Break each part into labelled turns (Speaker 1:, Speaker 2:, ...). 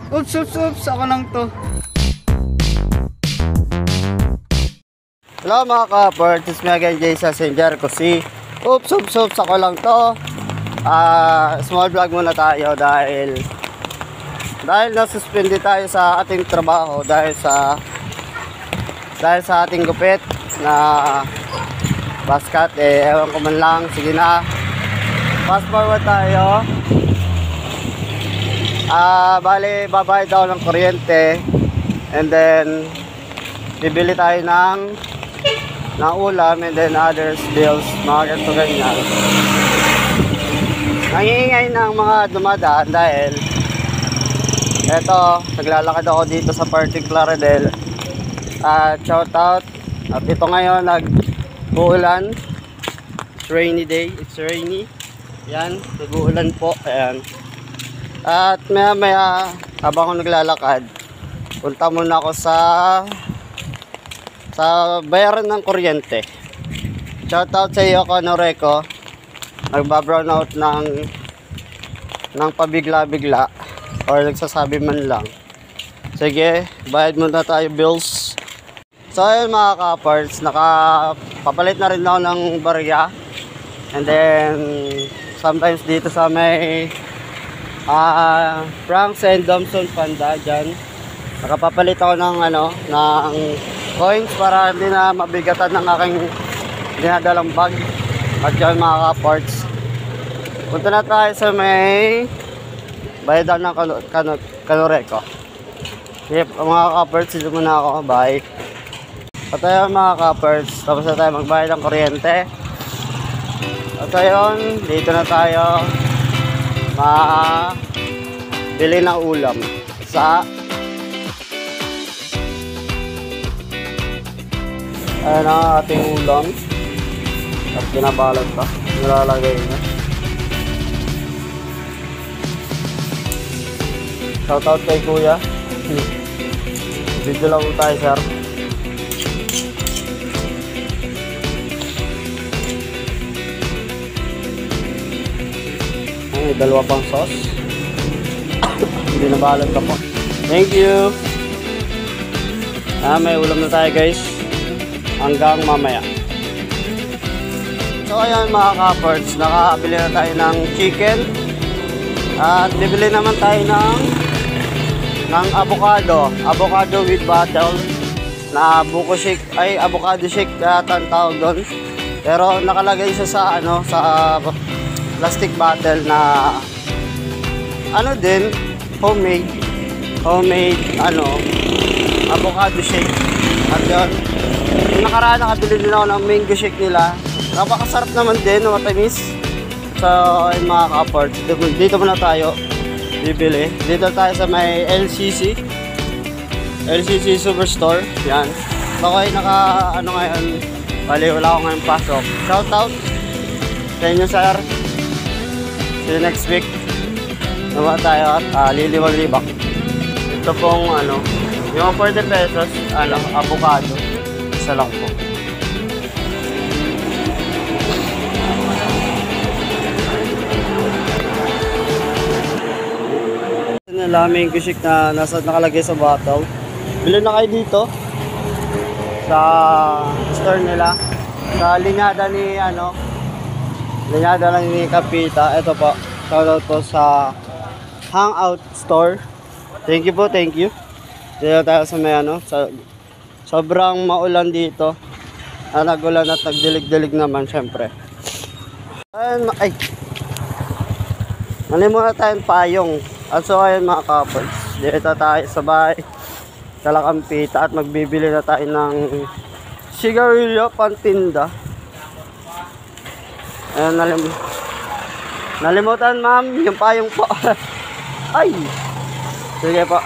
Speaker 1: Oops, oops, oops. Ako lang to. Hello mga ka-Port. It's me again, Jason St. Jericho C. Oops, oops, oops. Ako lang to. Small vlog muna tayo dahil nasuspindi tayo sa ating trabaho dahil sa ating gupit na basket. Ewan ko man lang. Sige na. Fast forward tayo. Bali, babayad ako ng kuryente and then bibili tayo ng ulam and then others bills, mga ganito ganyan. Nangiingay ng mga dumadaan dahil eto, naglalakad ako dito sa Parting Claridel. Shout out. At ito ngayon nag-uulan. It's rainy day, it's rainy. Yan, nag-uulan po. Ayan. At maya habang ako naglalakad, punta muna ako sa bayaran ng kuryente. Shoutout sa iyo, Conoreco. Nagbabrown out ng pabigla-bigla or nagsasabi man lang. Sige, bayad muna tayo bills. So ayun mga ka-parts, nakapapalit na rin ako ng barya. And then sometimes dito sa may Franks and Domson Panda dyan, nakapapalit ako ng coins para hindi na mabigatan ng aking dinadalang bag. At yun mga ka-parts, punta na tayo sa may bayadan ng Conoreco. Yep, mga ka-parts, dito muna ako. Bye. Patayo mga ka-parts, tapos na tayo magbayad ng kuryente. At ayun, dito na tayo bili ng ulam sa ayan ang ating ulam at pinabalot pa, nilalagay na. Shoutout kay kuya. Video lang po tayo sir. May dalawa pang sauce. Hindi na balot ka po. Thank you. May ulam na tayo guys. Hanggang mamaya. So ayan mga ka-Ports, nakabili na tayo ng chicken. At bibili naman tayo ng avocado. Avocado with bottle. Na buko shake, ay avocado shake yata ang tawag doon. Pero nakalagay siya sa sa plastic bottle na din homemade avocado shake. At yun, yung nakaraan nakabili din ako ng mango shake nila. Napakasarap naman din, matamis. So ayun mga ka-Ports, dito muna tayo bibili. Dito tayo sa may LCC Superstore. Yan. So okay, ngayon, bali wala ako ngayon pasok. Shout out sa inyo sir. See you next week. Naman tayo at liliwag-libak. Ito pong yung 40 pesos, avocado. Isa lang po. Nalaming kushik na nakalagay sa bottle. Bili na kayo dito sa store nila. Sa linyada ni Kapita. Ito po, shoutout po sa Hangout Store. Thank you po, thank you. Dito tayo sa may sobrang maulan dito. Nagulan at nagdilig-dilig naman syempre. Ay, nalimutan tayong payong. At so ayun mga ka-Ports, dito tayo sa bahay Talakampita at magbibili na tayo ng sigarilyo pantinda. Ayan, nalimutan ma'am, yung payong po. Ay, sige po.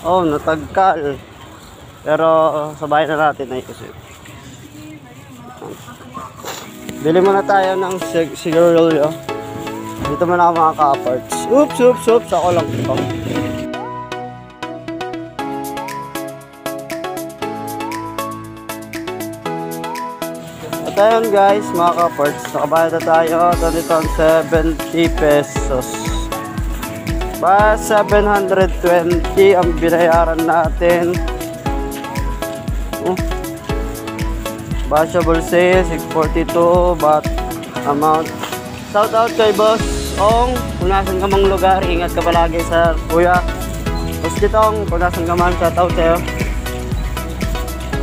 Speaker 1: Oh, natagkal. Pero sa bahay na natin na ito. Bili muna tayo ng sigarilyo. Dito muna ako mga ka-Ports. Oops, oops, oops. Ako lang ito. At ayun guys, mga ka-Ports. Nakabayad na tayo. Ito 70 pesos. Ba, 720 ang binayaran natin. Washable sales, 642, but amount. Shout out kay Boss Ong, kung nasan ka mang lugar, ingat ka palagi sa kuya. Boss Kitong, kung nasan ka man, shout out sa'yo.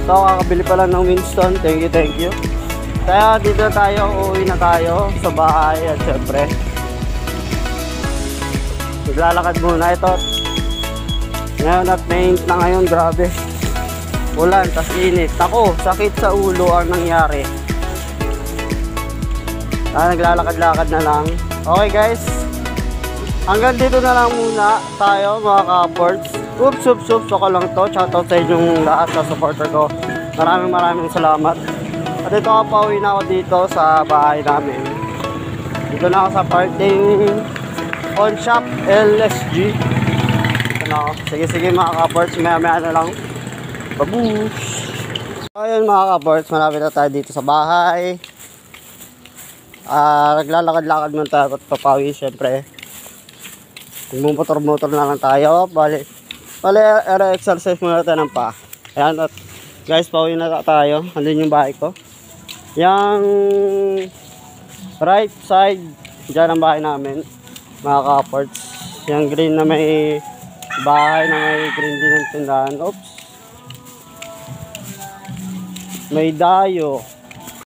Speaker 1: Ito, kakabili pa lang ng Winston, thank you. Kaya dito na tayo, uuwi na tayo sa bahay at syempre maglalakad muna ito. Ngayon at main na ngayon, grabe. Ulan, tas init. Ako, sakit sa ulo ang nangyari. Naglalakad-lakad na lang. Okay guys, hanggang dito na lang muna tayo mga ka-ports. Oops, ako lang to. Shoutout sa inyong lahat sa supporter ko. Maraming salamat. At ito ako, pauwi na ako dito sa bahay namin. Dito na ako sa parking on shop LSG. Ito na ako. Sige mga ka-ports, maya na lang. Babush! Ayun mga ka-ports, malapit na tayo dito sa bahay. Naglalakad-lakad muna tayo at papawi syempre. Magmumotor-motor na lang tayo. Bali exercise muna tayo ng pa. Ayan at guys, pauwi na tayo. Andun yung bahay ko. Yung right side, dyan ang bahay namin mga ka-ports. Yung green na may bahay na may green din ng tindahan. Oops! May dayo.